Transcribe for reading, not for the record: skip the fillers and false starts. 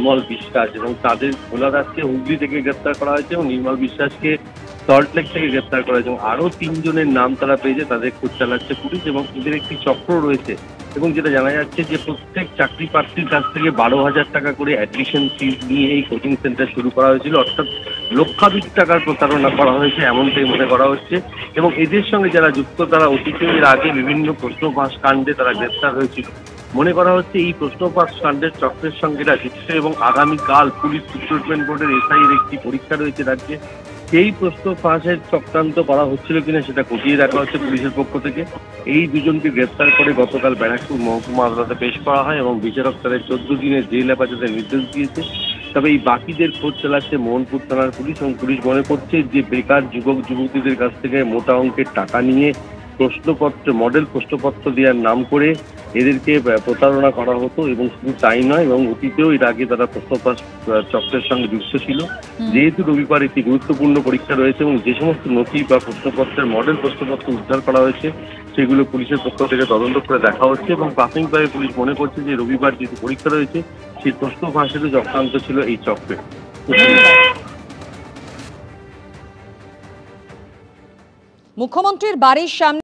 নির্মল বিশ্বাস এবং তাদের ভোলা দাসকে হুগলি থেকে গ্রেপ্তার করা হয়েছে এবং নির্মল বিশ্বাসকে সল্টলেক থেকে গ্রেপ্তার করা হয়েছে এবং আরও 3 জনের নাম তারা পেয়েছে, তাদের খোঁজ চালাচ্ছে পুলিশ এবং এদের একটি চক্র রয়েছে এবং যেটা জানা যাচ্ছে যে প্রত্যেক চাকরি প্রার্থীর কাছ থেকে 12,000 টাকা করে অ্যাডমিশন ফিস নিয়ে এই কোচিং সেন্টার শুরু করা হয়েছিল, অর্থাৎ লক্ষাধিক টাকার প্রতারণা করা হয়েছে এমনটাই মনে করা হচ্ছে। এবং এদের সঙ্গে যারা যুক্ত তারা অতীতে এর আগে বিভিন্ন প্রশ্ন ফাঁস কাণ্ডে তারা গ্রেপ্তার হয়েছিল। মনে করা হচ্ছে এই প্রশ্ন ফাঁস কাণ্ডের চক্রের সঙ্গে এরা যুক্ত এবং আগামীকাল পুলিশ রিক্রুটমেন্ট বোর্ডের এসআইয়ের একটি পরীক্ষা রয়েছে রাজ্যে, সেই প্রশ্ন ফাঁসের চক্রান্ত করা হচ্ছিল কিনা সেটা খতিয়ে দেখা হচ্ছে পুলিশের পক্ষ থেকে। এই দুজনকে গ্রেপ্তার করে গতকাল ব্যারাকপুর মহকুমা আদালতে পেশ করা হয় এবং বিচারক তাদের 14 দিনের জেল হেফাজতের নির্দেশ দিয়েছে। তবে এই বাকিদের খোঁজ চালাচ্ছে মোহনপুর থানার পুলিশ এবং পুলিশ মনে করছে যে বেকার যুবক যুবতীদের কাছ থেকে মোটা অঙ্কের টাকা নিয়ে প্রশ্নপত্র মডেল প্রশ্নপত্র দেওয়ার নাম করে এদেরকে প্রতারণা করা হতো এবং শুধু তাই নয় এবং অতীতেও এর আগে তারা প্রশ্নপত্র চক্রের সঙ্গে যুক্ত ছিল। যেহেতু রবিবার একটি গুরুত্বপূর্ণ পরীক্ষা রয়েছে এবং যে সমস্ত নথি বা প্রশ্নপত্রের মডেল প্রশ্নপত্র উদ্ধার করা হয়েছে সেগুলো পুলিশের পক্ষ থেকে তদন্ত করে দেখা হচ্ছে এবং প্রাথমিকভাবে পুলিশ মনে করছে যে রবিবার যেহেতু পরীক্ষা রয়েছে সেই প্রশ্ন ফাঁসেরও চক্রান্ত ছিল এই চক্রের। মুখ্যমন্ত্রীর বাড়ির সামনে